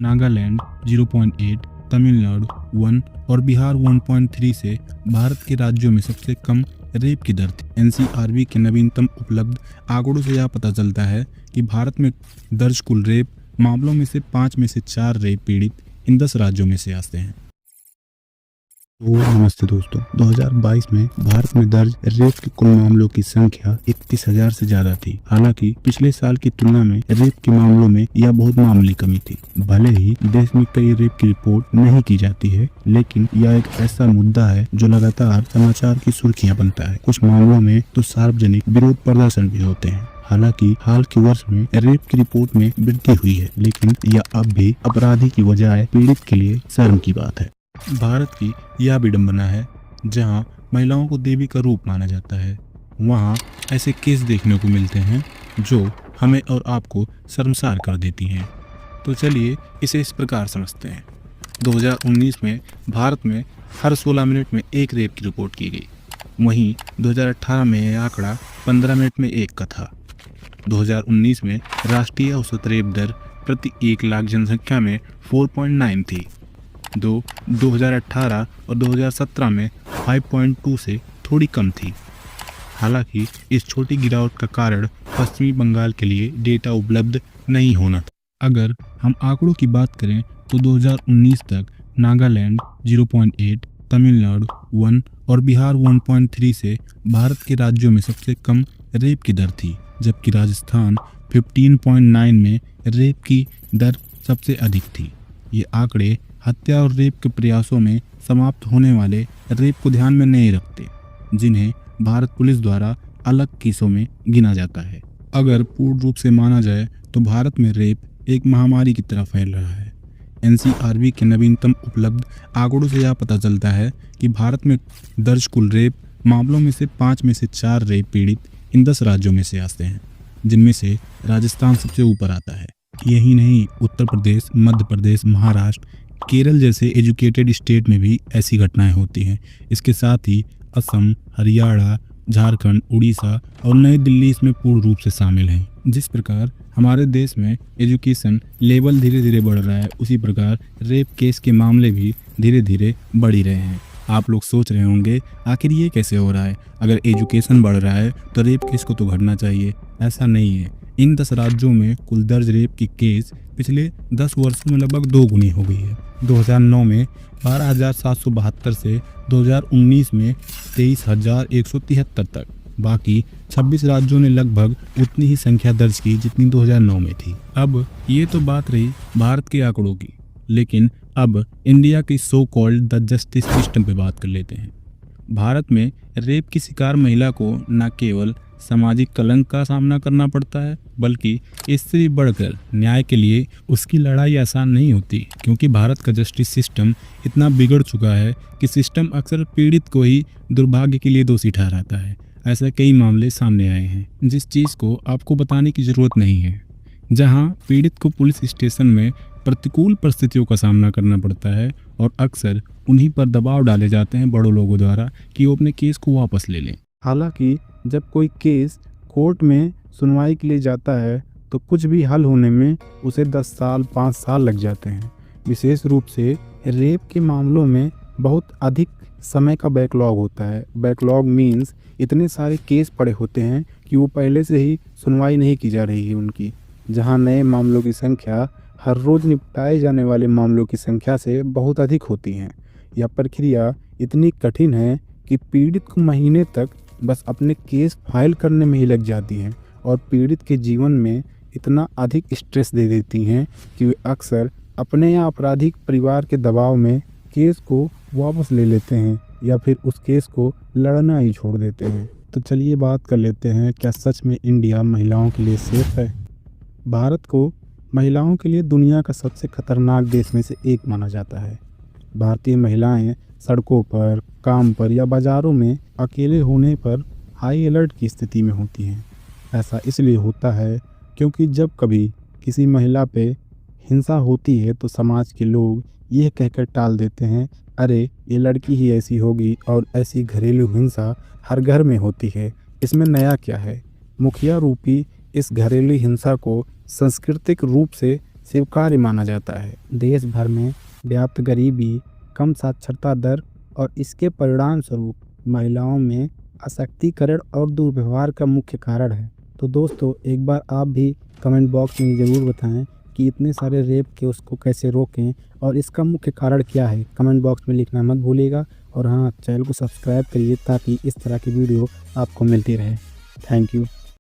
नागालैंड 0.8, तमिलनाडु 1 और बिहार 1.3 से भारत के राज्यों में सबसे कम रेप की दर थी। एनसीआरबी के नवीनतम उपलब्ध आंकड़ों से यह पता चलता है कि भारत में दर्ज कुल रेप मामलों में से 5 में से 4 रेप पीड़ित इन 10 राज्यों में से आते हैं। तो नमस्ते दोस्तों, 2022 में भारत में दर्ज रेप के कुल मामलों की संख्या 31,000 से ज्यादा थी। हालांकि पिछले साल की तुलना में रेप के मामलों में यह बहुत मामूली कमी थी। भले ही देश में कई रेप की रिपोर्ट नहीं की जाती है, लेकिन यह एक ऐसा मुद्दा है जो लगातार समाचार की सुर्खियां बनता है। कुछ मामलों में तो सार्वजनिक विरोध प्रदर्शन भी होते हैं। हालांकि हाल के वर्ष में रेप की रिपोर्ट में वृद्धि हुई है, लेकिन यह अब भी अपराधी की बजाय पीड़ित के लिए शर्म की बात है। भारत की यह विडंबना है, जहां महिलाओं को देवी का रूप माना जाता है, वहां ऐसे केस देखने को मिलते हैं जो हमें और आपको शर्मसार कर देती हैं। तो चलिए इसे इस प्रकार समझते हैं। 2019 में भारत में हर 16 मिनट में एक रेप की रिपोर्ट की गई। वहीं 2018 में यह आंकड़ा 15 मिनट में एक का था। 2019 में राष्ट्रीय औसत रेप दर प्रति 1 लाख जनसंख्या में 4.9 थी। 2018 और 2017 में 5.2 से थोड़ी कम थी। हालांकि इस छोटी गिरावट का कारण पश्चिमी बंगाल के लिए डेटा उपलब्ध नहीं होना था। अगर हम आंकड़ों की बात करें तो 2019 तक नागालैंड 0.8, तमिलनाडु 1 और बिहार 1.3 से भारत के राज्यों में सबसे कम रेप की दर थी, जबकि राजस्थान 15.9 में रेप की दर सबसे अधिक थी। ये आंकड़े हत्या और रेप के प्रयासों में समाप्त होने वाले रेप को ध्यान में नहीं रखते, जिन्हें भारत पुलिस द्वारा अलग केसों में गिना जाता है। अगर पूर्ण रूप से माना जाए तो भारत में रेप एक महामारी की तरह फैल रहा है। एनसीआरबी के नवीनतम उपलब्ध आंकड़ों से यह पता चलता है कि भारत में दर्ज कुल रेप मामलों में से 5 में से 4 रेप पीड़ित इन 10 राज्यों में से आते हैं, जिनमें से राजस्थान सबसे ऊपर आता है। यही नहीं, उत्तर प्रदेश, मध्य प्रदेश, महाराष्ट्र, केरल जैसे एजुकेटेड स्टेट में भी ऐसी घटनाएं होती हैं। इसके साथ ही असम, हरियाणा, झारखंड, उड़ीसा और नई दिल्ली इसमें पूर्ण रूप से शामिल हैं। जिस प्रकार हमारे देश में एजुकेशन लेवल धीरे धीरे बढ़ रहा है, उसी प्रकार रेप केस के मामले भी धीरे धीरे बढ़ ही रहे हैं। आप लोग सोच रहे होंगे आखिर ये कैसे हो रहा है? अगर एजुकेशन बढ़ रहा है तो रेप केस को तो घटना चाहिए। ऐसा नहीं है। इन 10 राज्यों में कुल दर्ज रेप की केस पिछले 10 वर्षों में लगभग 2 गुनी हो गई है। 2009 में 12,772 से 2019 में 23,173 तक। बाकी 26 राज्यों ने लगभग उतनी ही संख्या दर्ज की जितनी 2009 में थी। अब ये तो बात रही भारत के आंकड़ों की, लेकिन अब इंडिया की so called the justice system पे बात कर लेते हैं। भारत में रेप की शिकार महिला को न केवल सामाजिक कलंक का सामना करना पड़ता है, बल्कि इससे भी बढ़कर न्याय के लिए उसकी लड़ाई आसान नहीं होती, क्योंकि भारत का जस्टिस सिस्टम इतना बिगड़ चुका है कि सिस्टम अक्सर पीड़ित को ही दुर्भाग्य के लिए दोषी ठहराता है। ऐसे कई मामले सामने आए हैं जिस चीज़ को आपको बताने की ज़रूरत नहीं है, जहां पीड़ित को पुलिस स्टेशन में प्रतिकूल परिस्थितियों का सामना करना पड़ता है और अक्सर उन्हीं पर दबाव डाले जाते हैं बड़ों लोगों द्वारा कि वो अपने केस को वापस ले लें। हालांकि जब कोई केस कोर्ट में सुनवाई के लिए जाता है तो कुछ भी हल होने में उसे 10 साल 5 साल लग जाते हैं। विशेष रूप से रेप के मामलों में बहुत अधिक समय का बैकलॉग होता है। बैकलॉग मीन्स इतने सारे केस पड़े होते हैं कि वो पहले से ही सुनवाई नहीं की जा रही है उनकी, जहां नए मामलों की संख्या हर रोज़ निपटाए जाने वाले मामलों की संख्या से बहुत अधिक होती हैं। यह प्रक्रिया इतनी कठिन है कि पीड़ित को महीने तक बस अपने केस फाइल करने में ही लग जाती हैं और पीड़ित के जीवन में इतना अधिक स्ट्रेस दे देती हैं कि वे अक्सर अपने या आपराधिक परिवार के दबाव में केस को वापस ले लेते हैं या फिर उस केस को लड़ना ही छोड़ देते हैं। तो चलिए बात कर लेते हैं, क्या सच में इंडिया महिलाओं के लिए सेफ है? भारत को महिलाओं के लिए दुनिया का सबसे खतरनाक देश में से एक माना जाता है। भारतीय महिलाएं सड़कों पर, काम पर या बाज़ारों में अकेले होने पर हाई अलर्ट की स्थिति में होती हैं। ऐसा इसलिए होता है क्योंकि जब कभी किसी महिला पे हिंसा होती है तो समाज के लोग यह कहकर टाल देते हैं, अरे ये लड़की ही ऐसी होगी और ऐसी घरेलू हिंसा हर घर में होती है, इसमें नया क्या है। मुखिया रूपी इस घरेलू हिंसा को सांस्कृतिक रूप से स्वीकार्य माना जाता है। देश भर में व्याप्त गरीबी, कम साक्षरता दर और इसके परिणाम स्वरूप महिलाओं में असक्तिकरण और दुर्व्यवहार का मुख्य कारण है। तो दोस्तों, एक बार आप भी कमेंट बॉक्स में ज़रूर बताएं कि इतने सारे रेप के उसको कैसे रोकें और इसका मुख्य कारण क्या है। कमेंट बॉक्स में लिखना मत भूलिएगा और हाँ, चैनल को सब्सक्राइब करिए ताकि इस तरह की वीडियो आपको मिलती रहे। Thank you.